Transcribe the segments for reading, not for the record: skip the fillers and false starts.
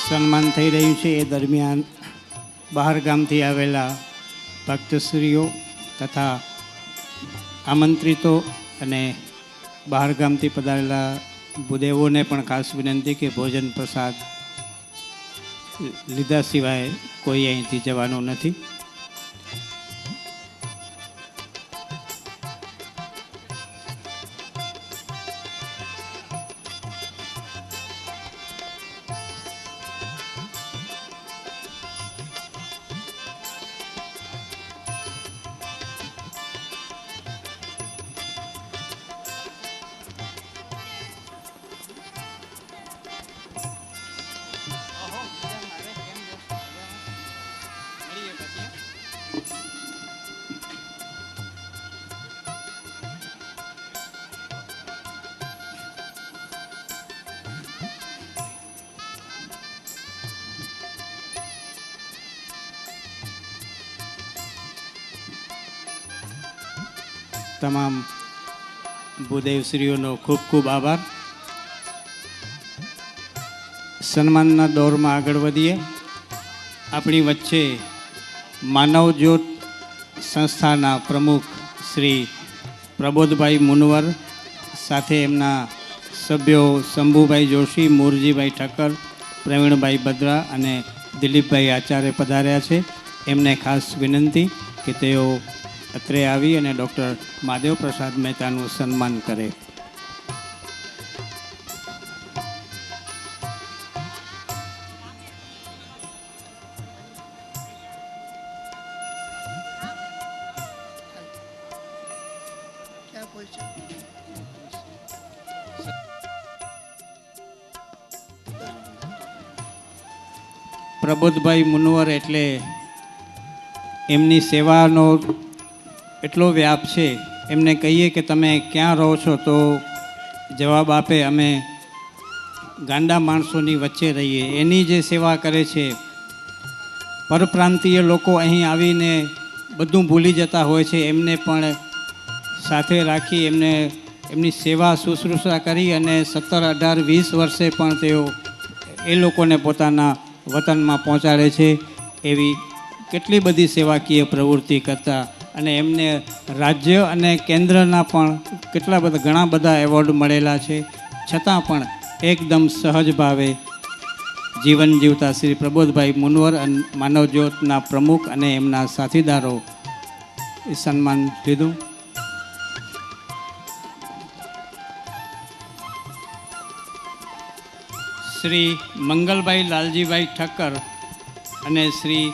સન્માન થઈ રહ્યું છે એ દરમિયાન બહાર ગામથી આવેલા ભક્તશ્રીઓ તથા આમંત્રિતો અને બહાર ગામથી પધારેલા ભૂદેવોને પણ ખાસ વિનંતી કે ભોજન પ્રસાદ લીધા સિવાય કોઈ અહીંથી જવાનું નથી. તમામ ભૂદેવશ્રીઓનો ખૂબ ખૂબ આભાર. સન્માનના દોરમાં આગળ વધીએ. આપણી વચ્ચે માનવ જ્યોત સંસ્થાના પ્રમુખ શ્રી પ્રબોધભાઈ મુનવર સાથે એમના સભ્યો શંભુભાઈ જોશી, મોરજીભાઈ ઠક્કર, પ્રવીણભાઈ બદ્રા અને દિલીપભાઈ આચાર્ય પધાર્યા છે. એમને ખાસ વિનંતી કે તેઓ અત્રે આવી અને ડૉક્ટર મહાદેવ પ્રસાદ મહેતાનું સન્માન કરે. પ્રબોધભાઈ મુનવર એટલે એમની સેવાનો એટલો વ્યાપ છે. એમને કહીએ કે તમે ક્યાં રહો છો તો જવાબ આપે અમે ગાંડા માણસોની વચ્ચે રહીએ. એની જે સેવા કરે છે, પરપ્રાંતીય લોકો અહીં આવીને બધું ભૂલી જતા હોય છે, એમને પણ સાથે રાખી એમની સેવા શુશ્રૂષા કરી અને 17, 18, 20 વર્ષે પણ તેઓ એ લોકોને પોતાના વતનમાં પહોંચાડે છે. એવી કેટલી બધી સેવાકીય પ્રવૃત્તિ કરતા અને એમને રાજ્ય અને કેન્દ્રના પણ ઘણા બધા એવોર્ડ મળેલા છે. છતાં પણ એકદમ સહજ ભાવે જીવન જીવતા શ્રી પ્રબોધભાઈ મુનવર અને માનવ જ્યોતના પ્રમુખ અને એમના સાથીદારો એ સન્માન લીધું. શ્રી મંગલભાઈ લાલજીભાઈ ઠક્કર અને શ્રી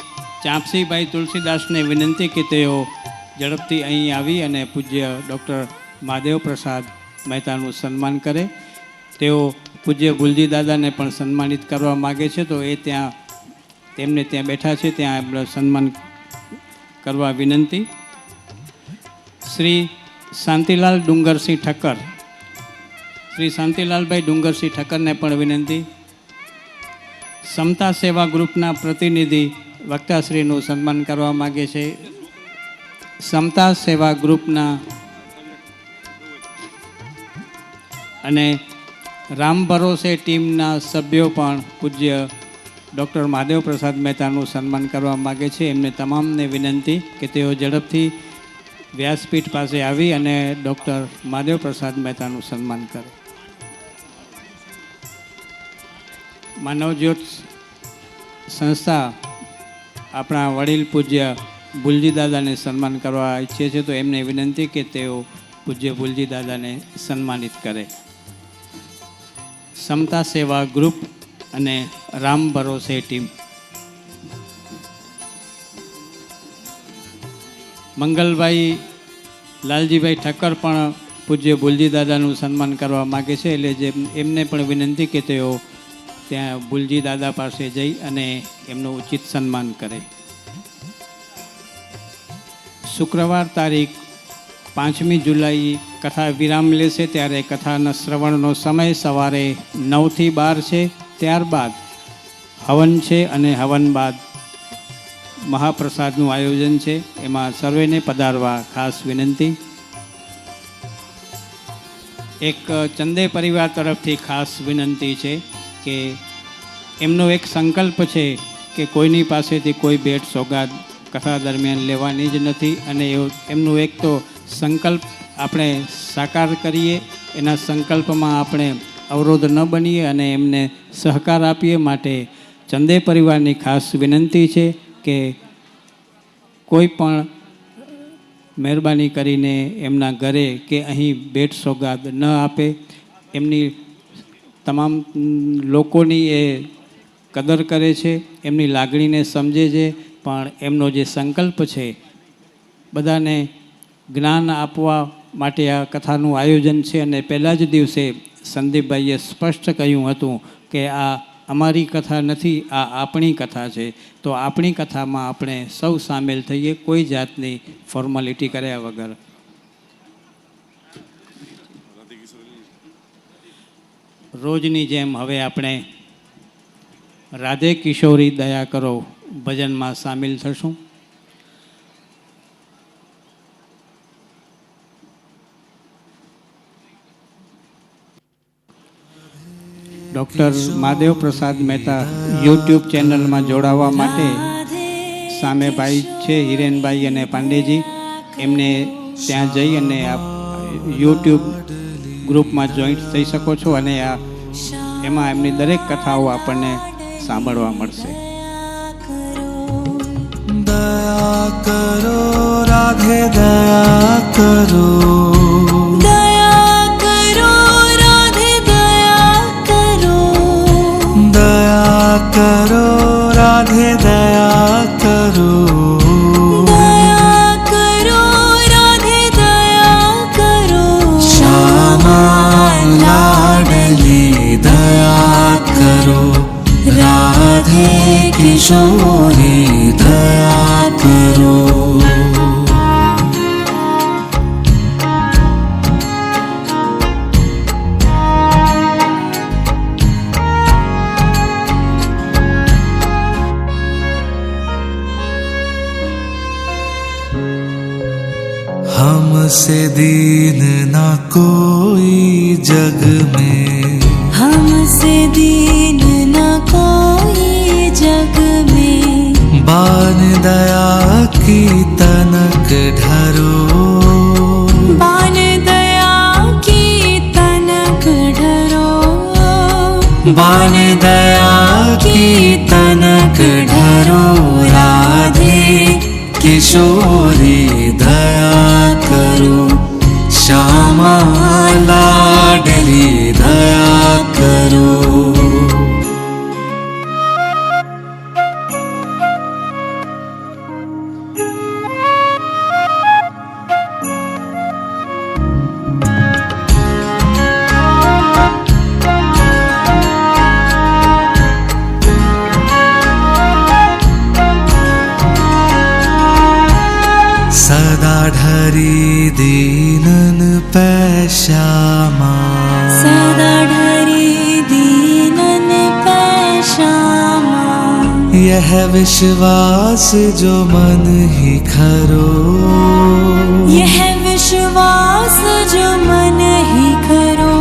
ચાંપસીભાઈ તુલસીદાસને વિનંતી કે તેઓ ઝડપથી અહીં આવી અને પૂજ્ય ડૉક્ટર મહાદેવ પ્રસાદ મહેતાનું સન્માન કરે. તેઓ પૂજ્ય ભુલજી દાદાને પણ સન્માનિત કરવા માગે છે, તો એ તેમને ત્યાં બેઠા છે, ત્યાં એમને સન્માન કરવા વિનંતી. શ્રી શાંતિલાલ ડુંગરસિંહ ઠક્કર, શ્રી શાંતિલાલભાઈ ડુંગરસિંહ ઠક્કરને પણ વિનંતી. સમતા સેવા ગ્રુપના પ્રતિનિધિ વક્તાશ્રીનું સન્માન કરવા માગે છે. સમતા સેવા ગ્રુપના અને રામ ભરોસે ટીમના સભ્યો પણ પૂજ્ય ડૉક્ટર મહાદેવ પ્રસાદ મહેતાનું સન્માન કરવા માગે છે. એમને તમામને વિનંતી કે તેઓ ઝડપથી વ્યાસપીઠ પાસે આવી અને ડૉક્ટર મહાદેવ પ્રસાદ મહેતાનું સન્માન કરે. માનવજ્યોત સંસ્થા આપણા વડીલ પૂજ્ય ભુલજી દાદાને સન્માન કરવા ઈચ્છે છે, તો એમને વિનંતી કે તેઓ પૂજ્ય ભુલજી દાદાને સન્માનિત કરે. સમતા સેવા ગ્રુપ અને રામ ભરોસે ટીમ. મંગલભાઈ લાલજીભાઈ ઠક્કર પણ પૂજ્ય ભુલજી દાદાનું સન્માન કરવા માગે છે, એટલે એમને પણ વિનંતી કે તેઓ ત્યાં ભુલજી દાદા પાસે જઈ અને એમનું ઉચિત સન્માન કરે. શુક્રવાર તારીખ 5મી જુલાઈ કથા વિરામ લેશે, ત્યારે કથાના શ્રવણનો સમય સવારે 9 થી 12 છે. ત્યારબાદ હવન છે અને હવન બાદ મહાપ્રસાદનું આયોજન છે. એમાં સર્વેને પધારવા ખાસ વિનંતી. એક ચંદે પરિવાર તરફથી ખાસ વિનંતી છે કે એમનો એક સંકલ્પ છે કે કોઈની પાસેથી કોઈ ભેટ સોગાદ કથા દરમિયાન લેવાની જ નથી, અને એમનું એક તો સંકલ્પ આપણે સાકાર કરીએ, એના સંકલ્પમાં આપણે અવરોધ ન બનીએ અને એમને સહકાર આપીએ. માટે ચંદે પરિવારની ખાસ વિનંતી છે કે કોઈ પણ મહેરબાની કરીને એમના ઘરે કે અહીં ભેટ સોગાદ ન આપે. એમની તમામ લોકોની એ કદર કરે છે, એમની લાગણીને સમજે છે, પણ એમનો જે સંકલ્પ છે બધાને જ્ઞાન આપવા માટે આ કથાનું આયોજન છે. અને પહેલાં જ દિવસે સંદીપભાઈએ સ્પષ્ટ કહ્યું હતું કે આ અમારી કથા નથી, આ આપણી કથા છે. તો આપણી કથામાં આપણે સૌ સામેલ થઈએ, કોઈ જાતની ફોર્માલિટી કર્યા વગર. રોજની જેમ હવે આપણે રાધે કિશોરી દયા કરો ભજનમાં સામેલ થશું. ડૉક્ટર મહાદેવ પ્રસાદ મહેતા યુટ્યુબ ચેનલમાં જોડાવા માટે સામે ભાઈ છે હિરેનભાઈ અને પાંડેજી, એમને ત્યાં જઈ અને આપ યુટ્યુબ ગ્રુપમાં જોઈન્ટ થઈ શકો છો અને એમાં એમની દરેક કથાઓ આપણને સાંભળવા મળશે. દયા કરો રાધે દયા કરો, કરો રાધે દયા કરો, દયા કરો રાધે દયા કરો, શ્યામા લાડલી દયા કરો, રાધે કિશોરી દયા કરો. हमसे दीन ना कोई जग में, हमसे दीन न कोई जग में, बान दया की तनक ढरो, बान दया की तनक ढरो, बान दया की तनक ढरो, राधे किशोरी दया करो, श्यामा लाडली दया करो. सदा ढरी दीनन पे श्यामा, सदा ढरी दीनन पे श्यामा, यह विश्वास जो मन ही खरो, यह विश्वास जो मन ही करो,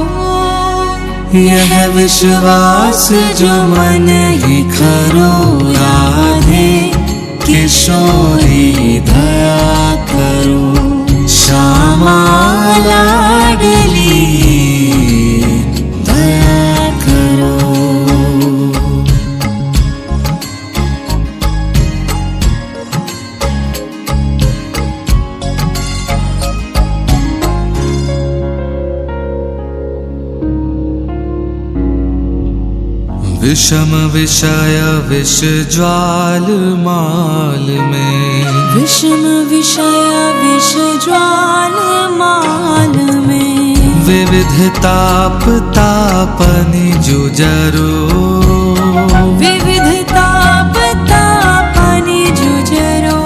यह विश्वास जो मन ही खरो, राधे किशोरी दया करो, श्यामा लाडली दया करो. विषम विषय विष ज्वाल माल में, विषम विषय विष ज्वाल माल में, विविध ताप तापनि जुजरो, विविध ताप तापनि जुजरो,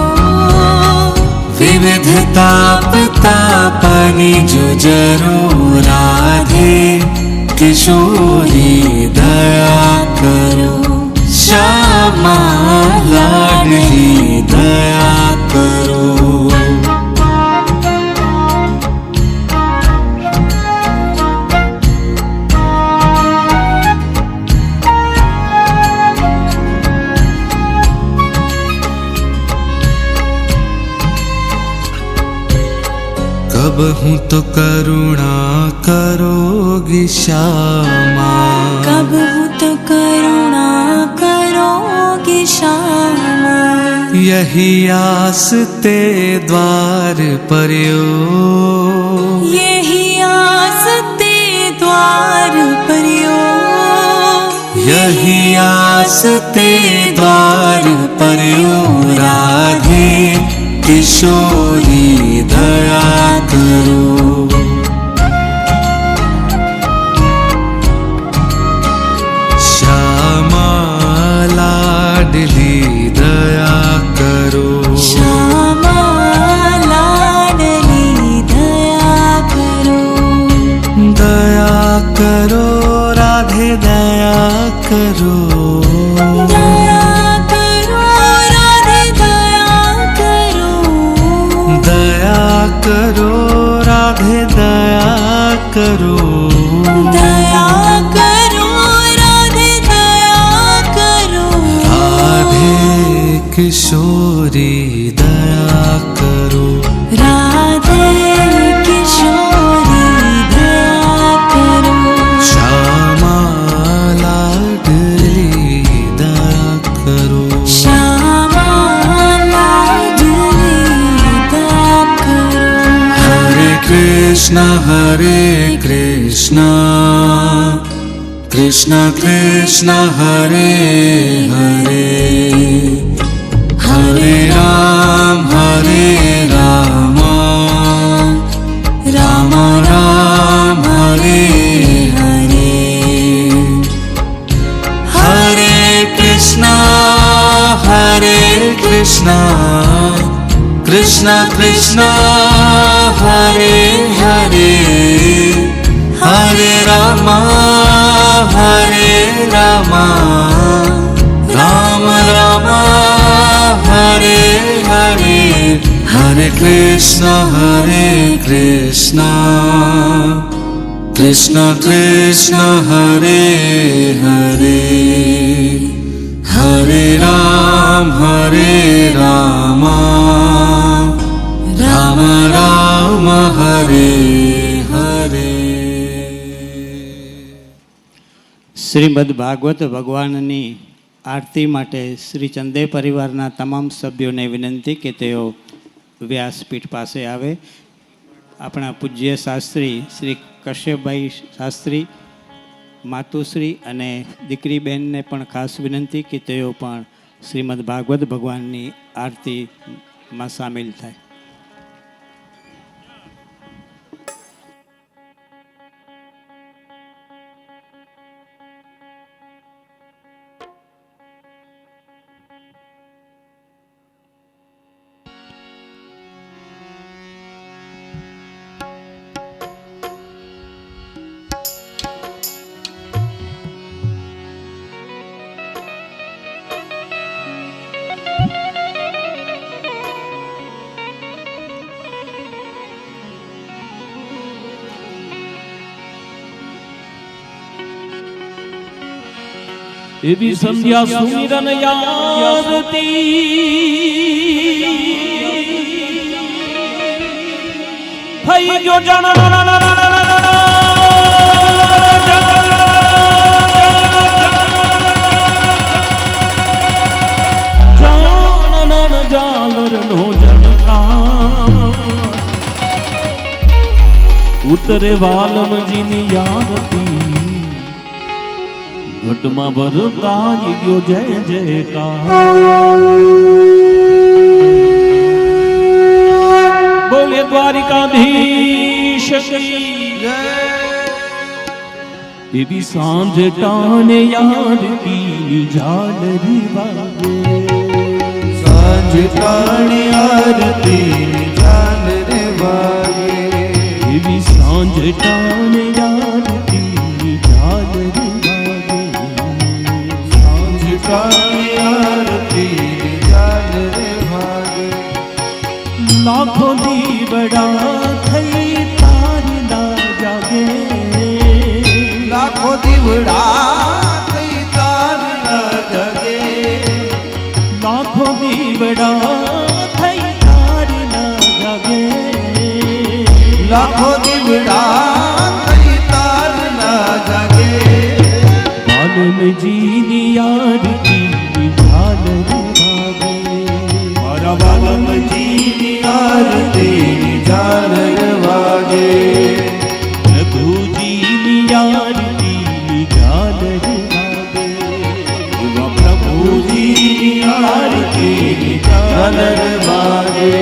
विविध ताप तापनि जुजरो, राधे किशोरी दया करो, श्यामा लाडली दया करो. कब हूँ तो करुणा करोगी श्यामा, कब हूँ तो करुणा करोगी श्यामा। यही आस ते द्वार पर्यो, यही आस ते द्वार पर्यो, यही आस ते द्वार पर्यो। राधे किशोरी दया करो, श्यामा लाडली दया करो, श्यामा लाडली दया करो। दया करो राधे दया करो, दया करो राधे दया करो, दया करो राधे दया करो, दया करो राधे दया करो। राधे किशोरी दया करो, राधे किशोरी दया करो, श्यामा लाडली दया करो, श्यामा लाडली दया करो। हरे कृष्ण कृष्ण कृष्ण हरे हरे, हरे राम राम राम हरे हरे, हरे कृष्ण कृष्ण कृष्ण हरे हरे, हरे राम राम राम हरे हरे, हरे कृष्ण कृष्ण कृष्ण हरे हरे, हरे राम राम राम हरे हरे। શ્રીમદ ભાગવત ભગવાનની આરતી માટે શ્રી ચંદે પરિવારના તમામ સભ્યોને વિનંતી કે તેઓ વ્યાસપીઠ પાસે આવે. આપણા પૂજ્ય શાસ્ત્રી શ્રી કશ્યપભાઈ શાસ્ત્રી, માતુશ્રી અને દીકરીબેનને પણ ખાસ વિનંતી કે તેઓ પણ શ્રીમદ ભાગવત ભગવાનની આરતીમાં સામેલ થાય. એવી સંધ્યા સુમિરન યાદતી થઈ ગયો જાલરનો જણકાર ઉતરે વાલમજીની યાદતી ઘટમાં ભરતા ગયો જય જયકાર. બોલે દ્વારિકાધીશ કી જય. એવી સાંજે ટાણે યાદ કી ઝાલરી વાગે, સાંજે ટાણે આરતી ઝાલરે વાગે, એવી સાંજે ટાણે યાદ કી ઝાલરી લાખો દીવડા થઈ તારી ના જાગે, લાખો દીવડા થઈ તારી ના જાગે, લાખો દીવડા થઈ તારી ના જાગે, લાખો દીવડા થઈ તારના જાગે વાલમજીની આરતી ઝાલર વાગે મારા વાલમજીની આરતી ઝાલર વાગે પ્રભુજીની આરતી ઝાલર વાગે પ્રભુજીની આરતી ઝાલર વાગે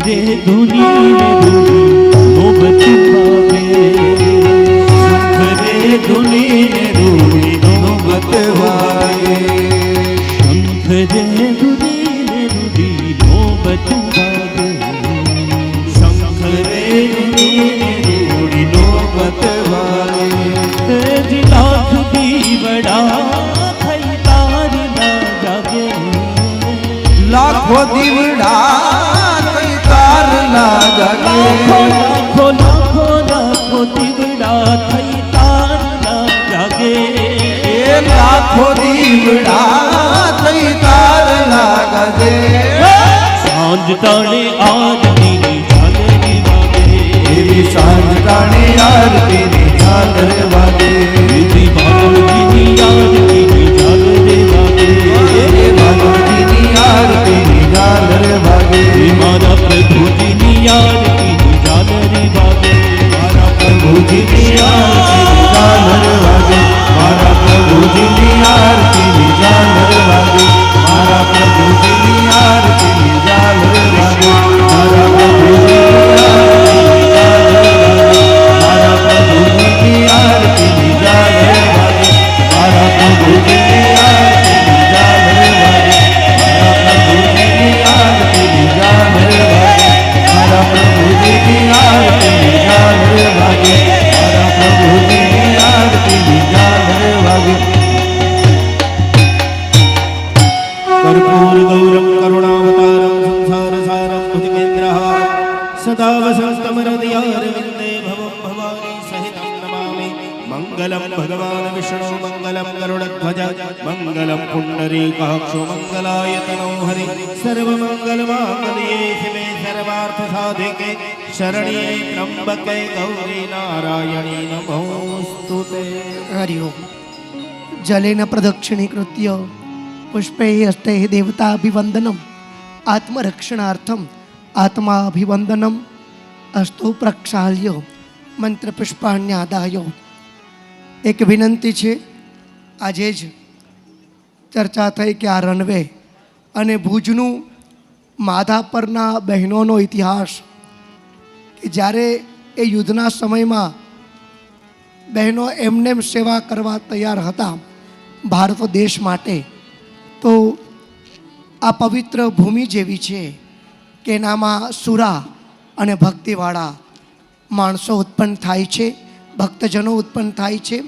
રે ધૂની રે ધૂની નોબત વાગે રે ધૂની ને ધૂની નોબત વાગે શંખ રે ધૂની રે ધૂની નોબત વાગે શંખ રે ધૂની ને ધૂની નોબત વાગે જી લાખ દીવડા થઈ તારી ના જાગે લાખો દીવડા થઈ તારના જાગે લાખો લાખો લાખો દીવડા થઈ તારના જાગે એ લાખો દીવડા થઈ તારના જાગે સાંજ ટાણે આરતીની ઝાલરી વાગે એવી સાંજ ટાણે આરતીની ઝાલર વાગે શ્રી બાલજીની આરતીની ઝાલરી વાગે એ બાલજીની આરતીની ઝાલર વાગે મારા પ્રભુજીની આરતીની ઝાલરી વાગે મારા પ્રભુજીની આરતીની ઝાલર વાગે મારા પ્રભુજીની આરતીની ઝાલર વાગે મારા પ્રભુજીની આરતીની ઝાલર વાગે મારા પ્રભુજીની આરતીની ઝાલર વાગે મારા પ્રભુજીની આરતીની ઝાલર વાગે મારા પ્રભુજીની આરતીની ઝાલર વાગે મારા પ્રભુજીની આરતીની ઝાલર વાગે મારા પ્રભુજીની આરતીની ઝાલર વાગે कर्पूर गौरम करुणावतारम संसार सारम भुजगेन्द्रहारम सदा वसंतम हृदयारविंदे भवं भवानी सहितं नमामि मंगलम भगवान विष्णु मंगलम गरुड़ध्वज मंगलम पुंडरीकाक्षो मंगलायतनो हरि सर्वमंगलमांगल्ये शिवे सर्वार्थ साधिके शरण्ये त्र्यंबके गौरी नारायणी नमोस्तुते हरिओम जलेन प्रदक्षिणीकृत्य पुष्पे हस्ते देवताभिवंदनम आत्मरक्षणार्थम आत्माभिवंदनम अस्तु प्रक्षाल्य मंत्र पुष्पाण्यादाय एक विनंती છે આજે જ ચર્ચા થઈ કે આ રનવે અને ભુજનું માધાપરના બહેનોનો ઇતિહાસ કે જ્યારે એ યુદ્ધના સમયમાં બહેનો એમનેમ સેવા કરવા તૈયાર હતા ભારત દેશ માટે તો આ પવિત્ર ભૂમિ જેવી છે કે એનામાં સુરા અને ભક્તિવાળા માણસો ઉત્પન્ન થાય છે ભક્તજનો ઉત્પન્ન થાય છે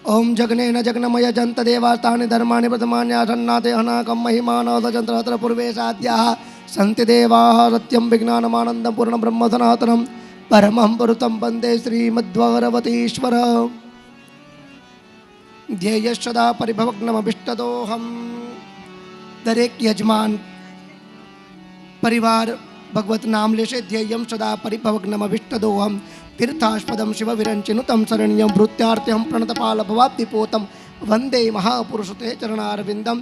ઓમ જગ્નેન જગ્નમય જંત દેવાસ્તાને ધર્માણી પ્રથમાન્યાસન્નાથે અનાકમ મહિમાનોદજંત્ર પૂર્વે સાધ્યા સંતિ દેવા સત્યમ વિજ્ઞાનમાનંદમ પૂર્ણ બ્રહ્મ સનાતનમ પરમં પુરુષમ વંદે શ્રીમદ્ભગવતીશ્વર ધ્યેય સદા પરિભવગ્નમભિષ્ટદોહમ દરેક યજમાન પરિવાર ભગવત નામ લેશે ધ્યેયમ સદા પરિભવગ્નમભિષ્ટદોહમ તીર્થાસ્પદમ શિવ વિરંચિનુતમ શરણ્યમ વૃત્યાર્થ્યમ પ્રણતપાલ ભવાબ્ધિપોતમ વંદે મહાપુરુષ તે ચરણારવિંદમ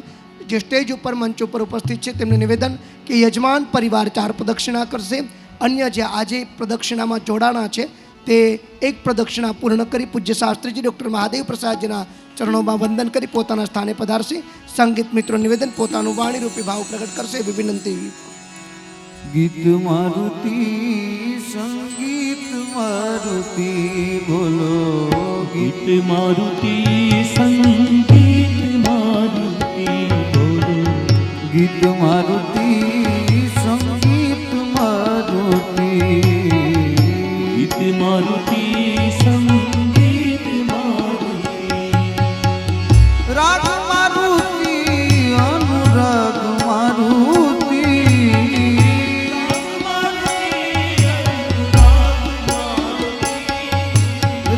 જે સ્ટેજ ઉપર મંચ ઉપર ઉપસ્થિત છે તેમને નિવેદન કે યજમાન પરિવાર 4 પ્રદક્ષિણા કરશે અન્ય જે આજે પ્રદક્ષિણામાં જોડાણા છે તે એક પ્રદક્ષિણા પૂર્ણ કરી પૂજ્ય શાસ્ત્રીજી ડૉક્ટર મહાદેવ પ્રસાદજીના ચરણોમાં વંદન કરી પોતાના સ્થાને પધારશે. સંગીત મિત્રો નિવેદન પોતાનું વાણી રૂપી ભાવ પ્રગટ કરશે એવી વિનંતી. ગીત મારુતિ સંગીત મારુતિ બોલો ગીત મારુતિ સંગીત મારુતિ બોલો ગીત મારુતિ સંગીત મારુતિ ગીત મારુતિ સંગીત મારુતિ રાગ મારુતિ અનુરાગ મારુતિ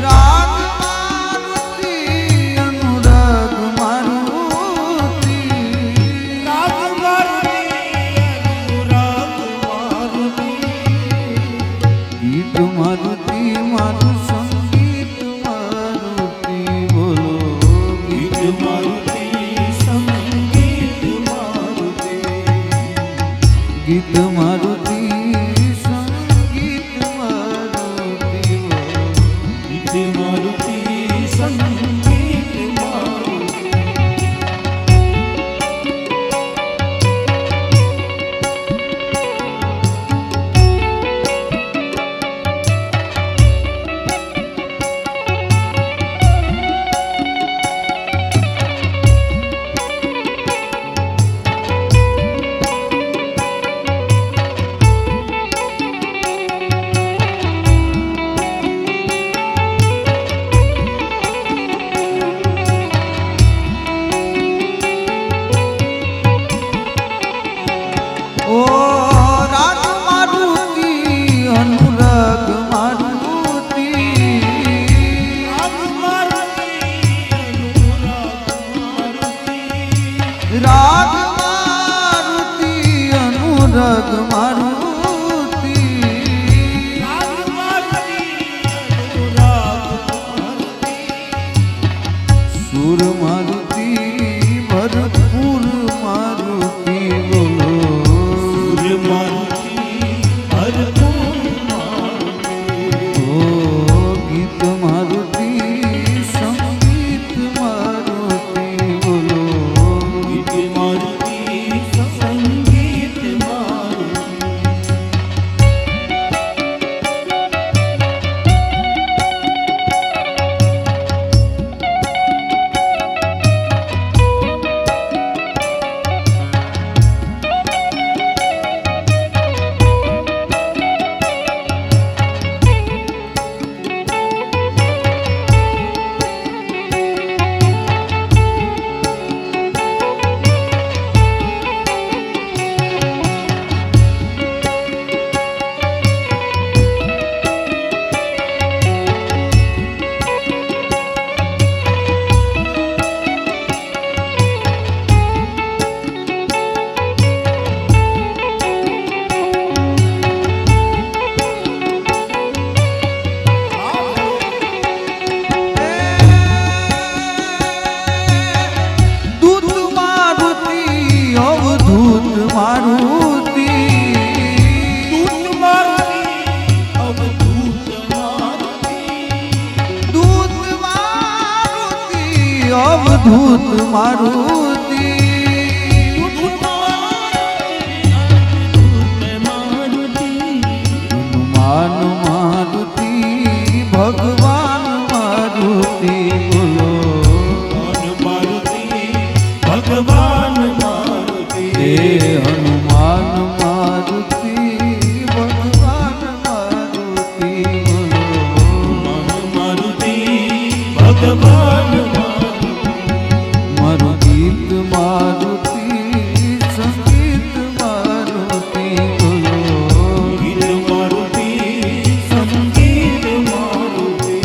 રાગ મારુતિ અનુરાગ મારુતિ ગીત મારુતિ મારું સંગીત મારુતિ બોલો ગીત મારુતિ સંગીત મારુતિ ગીત મારુતિ સંગીત મારુતિ બોલો ગીત મારુતિ સંગીત મારુતિ ઓ રાગ મારુતિ અનુરાગ મારુતિ રાગ મારુતિ અનુરાગ મારુતિ સુર મારુતિ ભરપૂર મારુતિ બોલો સૂર્ય મારુતિ ભરપૂર મારુતિ ઓ ગીત મારુતિ સંગીત મારુતિ બોલો ગીત મારુતિ સંગીત મારુતિ દૂત મારુતિ અવધૂત મારુતિ દૂત મારુતિ અવધૂત મારુતિ હનુમાન મારુતિ ભગવાન મારુતિ બોલો ભગવાન મારુતિ હે હનુમાન મારુતિ ભગવાન મારુતિ બોલો મારુતિ ભગવાન મારું ગીત મારુતિ સંગીત મારુતિ બોલો ગીત મારુતિ સંગીત મારુતિ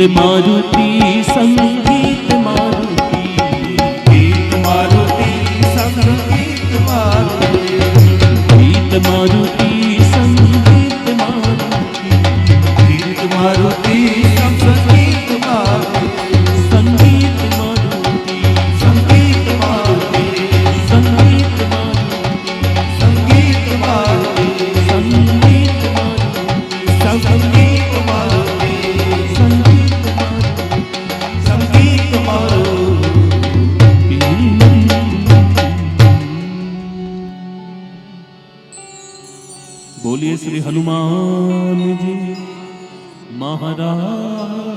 मारुति संगीत मारुति ગીત મારુતિ સંગીત મારુતિ गीत मारुति संगीत मारुति ગીત મારુતિ સંગીત મારુતિ संगीत मारुति સંગીત મારુતિ संगीत मारुति સંગીત મારુતિ संगीत मारुति સંગીત મારુતિ संगीत સંગીત મારુતિ बोलिए श्री हनुमान जी महाराज